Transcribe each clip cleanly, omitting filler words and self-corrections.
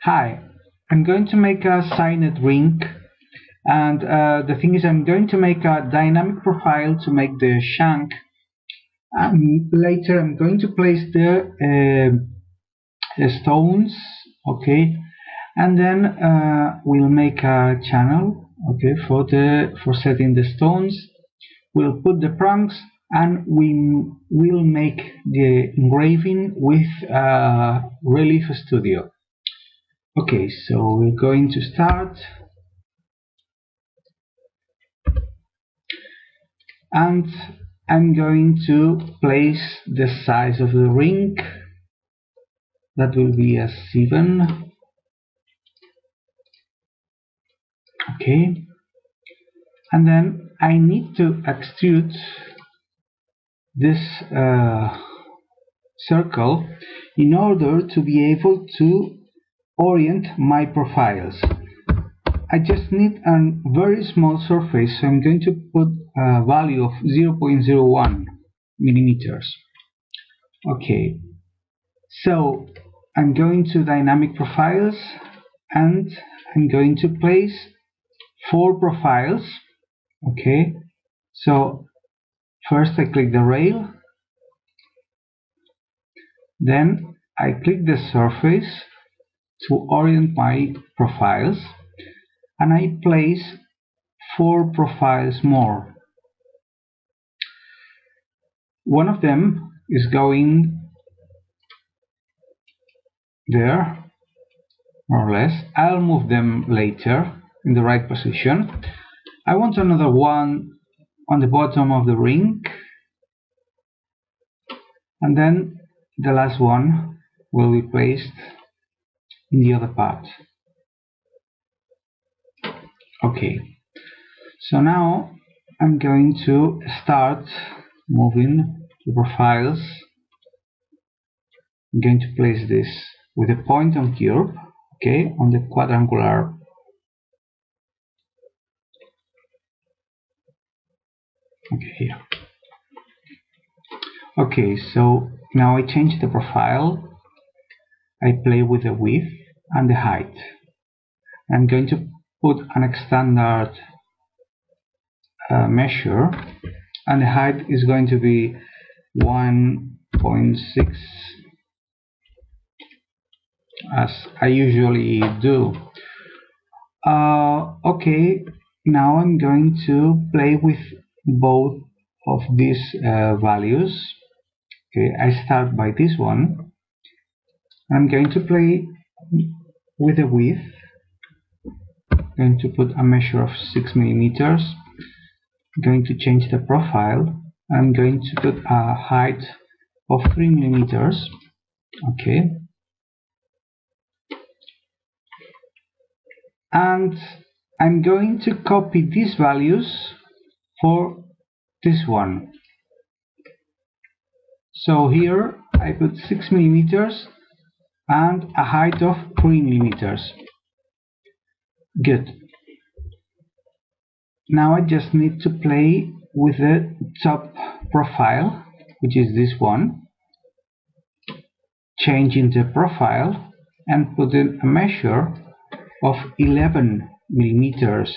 Hi, I'm going to make a Signet ring, and the thing is I'm going to make a dynamic profile to make the shank, and later I'm going to place the stones, okay, and then we'll make a channel, okay, for setting the stones. We'll put the prongs and we will make the engraving with Relief Studio. Okay, so we're going to start, and I'm going to place the size of the ring. That will be a 7. Okay, and then I need to extrude this circle in order to be able to orient my profiles. I just need a very small surface, so I'm going to put a value of 0.01 millimeters. Okay, so I'm going to dynamic profiles and I'm going to place 4 profiles. Okay, so first I click the rail, then I click the surface to orient my profiles, and I place 4 profiles more. One of them is going there, more or less. I'll move them later in the right position. I want another one on the bottom of the ring, and then the last one will be placed in the other part. Okay, so now I'm going to start moving the profiles. I'm going to place this with a point on curve, okay, on the quadrangular. Okay, here. Okay, so now I change the profile. I play with the width and the height. I'm going to put an extended measure, and the height is going to be 1.6, as I usually do. Okay, now I'm going to play with both of these values. Okay, I start by this one. I'm going to play with the width. I'm going to put a measure of 6 millimeters. I'm going to change the profile. I'm going to put a height of 3 millimeters. Okay, and I'm going to copy these values for this one. So here I put 6 millimeters and a height of 3 millimeters. Good. Now I just need to play with the top profile, which is this one, changing the profile and put in a measure of 11 millimeters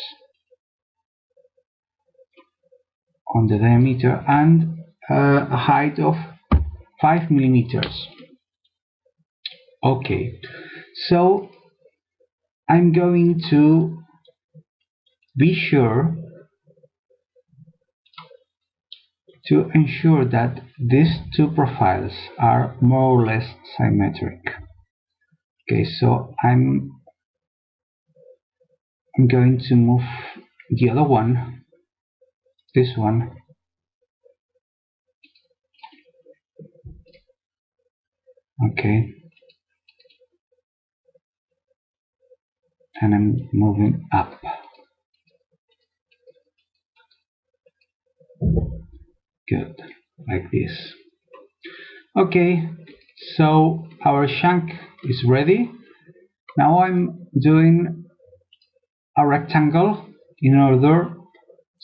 on the diameter and a height of 5 millimeters. Okay, so I'm going to be sure to ensure that these two profiles are more or less symmetric. Okay, so I'm going to move the other one, this one, okay, and I'm moving up. Good, like this. Okay, so our shank is ready. Now I'm doing a rectangle in order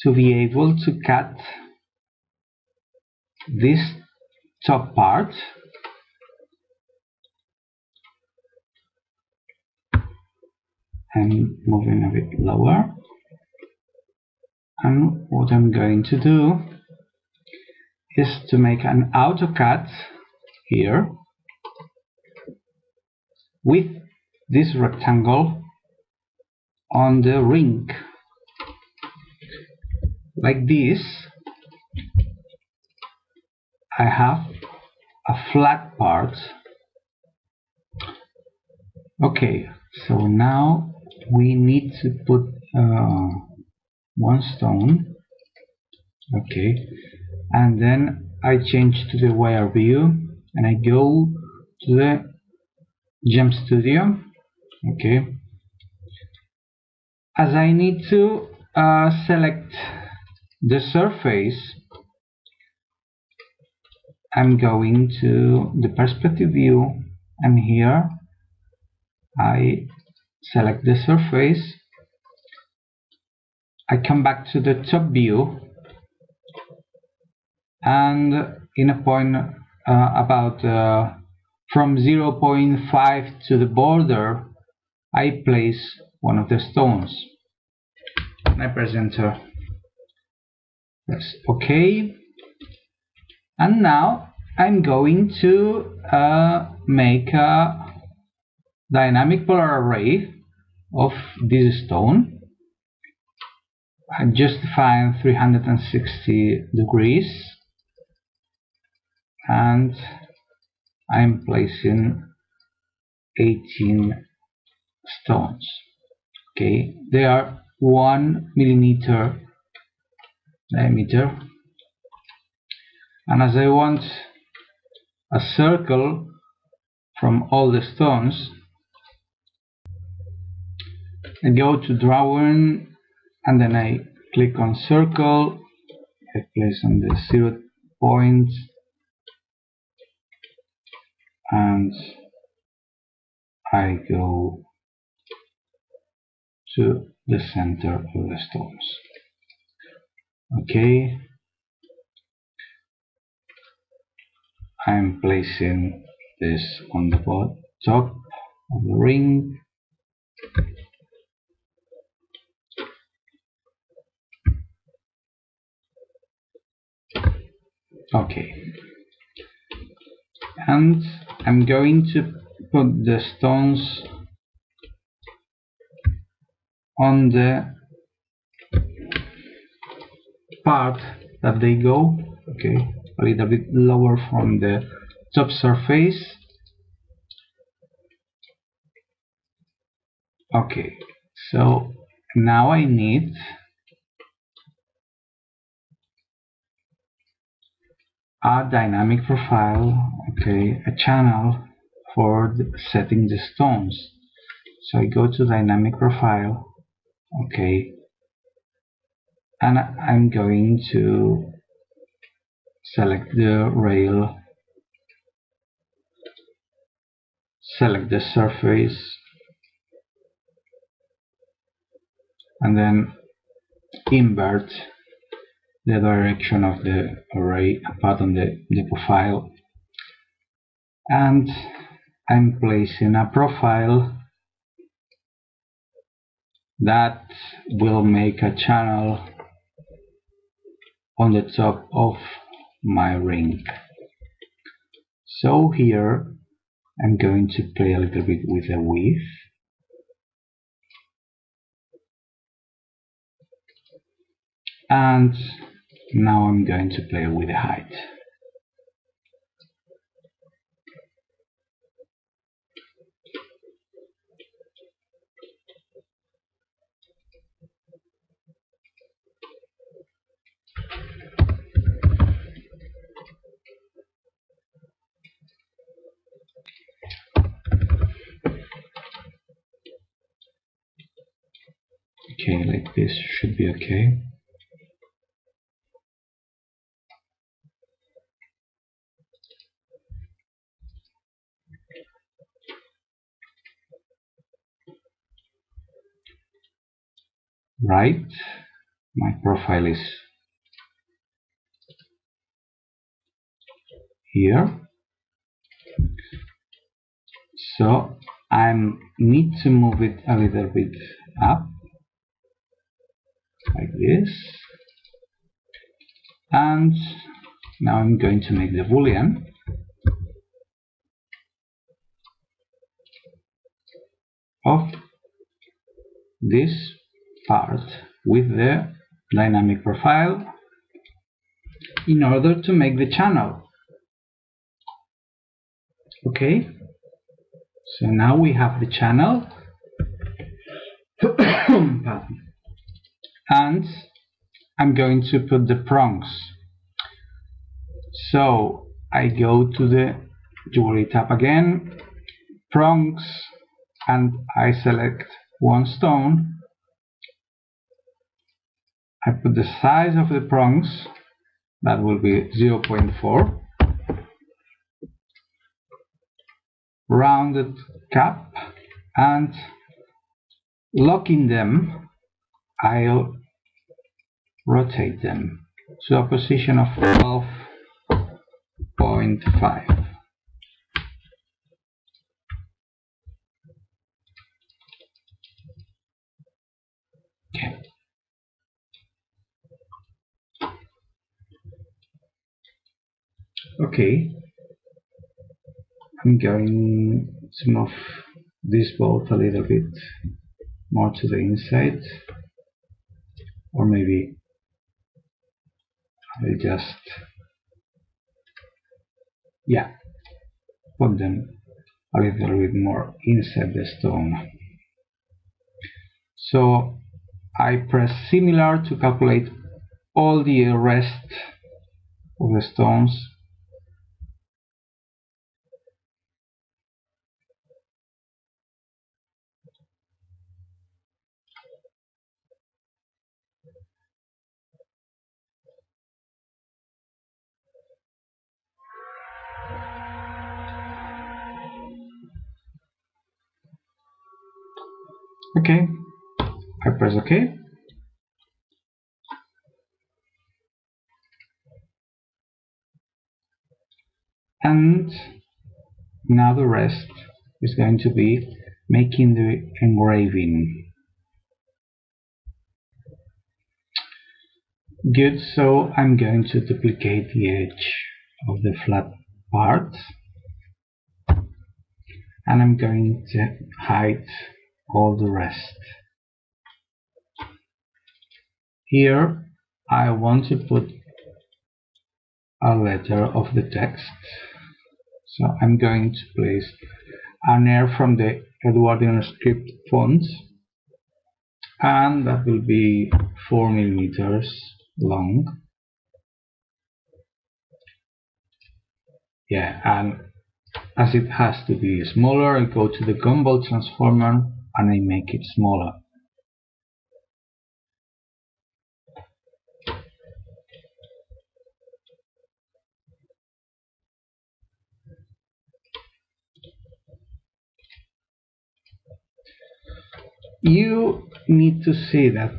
to be able to cut this top part. I'm moving a bit lower, and what I'm going to do is to make an AutoCAD here with this rectangle on the ring, like this. I have a flat part. Okay, so now we need to put one stone. Okay, and then I change to the wire view and I go to the Gem Studio. Okay, as I need to select the surface, I'm going to the perspective view, and here I select the surface. I come back to the top view, and in a point about from 0.5 to the border, I place one of the stones. I press enter. Press OK. And now I'm going to make a dynamic polar array of this stone. I just define 360 degrees, and I'm placing 18 stones. Okay, they are 1 millimeter diameter, and as I want a circle from all the stones, I go to drawing and then I click on circle. I place on the 0 point and I go to the center of the stones. Okay, I'm placing this on the top of the ring. Okay, and I'm going to put the stones on the part that they go. Okay, a little bit lower from the top surface. Okay, so now I need a dynamic profile, okay, a channel for setting the stones. So I go to dynamic profile, okay, and I'm going to select the rail, select the surface, and then invert the direction of the array apart on the profile, and I'm placing a profile that will make a channel on the top of my ring. So here I'm going to play a little bit with the width, and now I'm going to play with the height. Okay, like this should be okay. Right, my profile is here. So I need to move it a little bit up, like this. And now I'm going to make the boolean of this part with the dynamic profile in order to make the channel. Okay, so now we have the channel and I'm going to put the prongs. So I go to the jewelry tab again, prongs, and I select one stone. I put the size of the prongs, that will be 0.4, rounded cap, and locking them, I'll rotate them to a position of 12.5. Okay. Okay, I'm going to move this bolt a little bit more to the inside, or maybe I'll just, yeah, put them a little bit more inside the stone. So I press similar to calculate all the rest of the stones. Okay, I press OK. And now the rest is going to be making the engraving. Good, so I'm going to duplicate the edge of the flat part, and I'm going to hide all the rest. Here I want to put a letter of the text, so I'm going to place an R from the Edwardian script font, and that will be 4 millimeters long. Yeah, and as it has to be smaller, I go to the gumball transformer and I make it smaller. You need to see that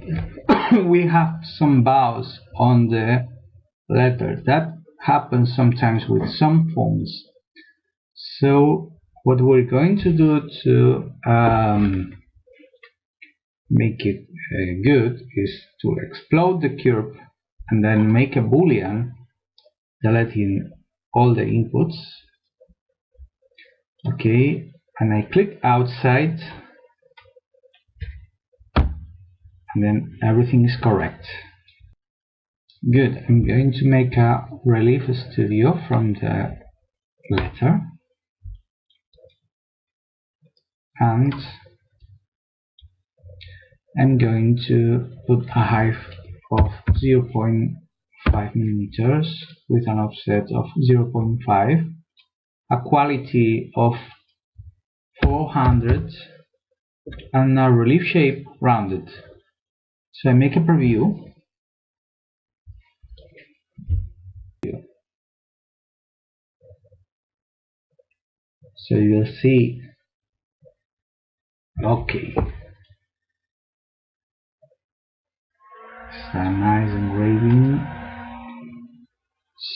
we have some bows on the letter. That happens sometimes with some fonts. So what we're going to do to make it good is to explode the curve and then make a boolean deleting all the inputs. Okay, and I click outside, and then everything is correct. Good, I'm going to make a relief studio from the letter, and I'm going to put a height of 0.5 millimeters with an offset of 0.5, a quality of 400, and a relief shape rounded. So I make a preview. So you'll see, okay, it's a nice engraving.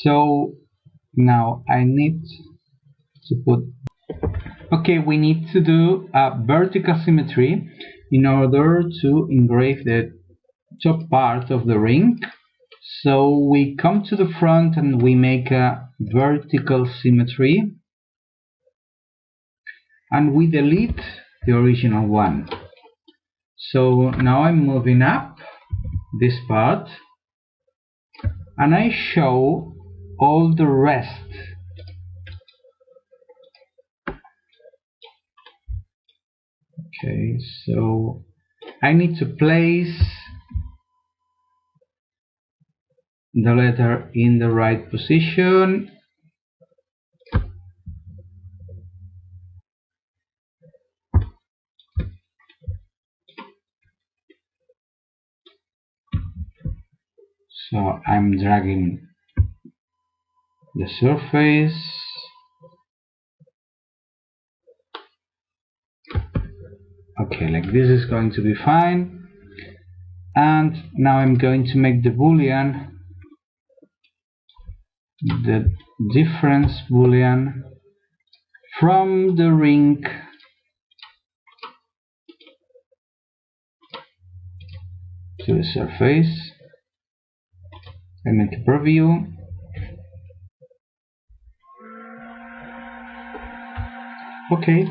So now I need to put Okay, we need to do a vertical symmetry in order to engrave the top part of the ring. So we come to the front and we make a vertical symmetry, and we delete the original one. So now I'm moving up this part and I show all the rest. Okay, so I need to place the letter in the right position. So I'm dragging the surface. Okay, like this is going to be fine. And now I'm going to make the boolean, the difference boolean from the ring to the surface. I make a preview. Okay,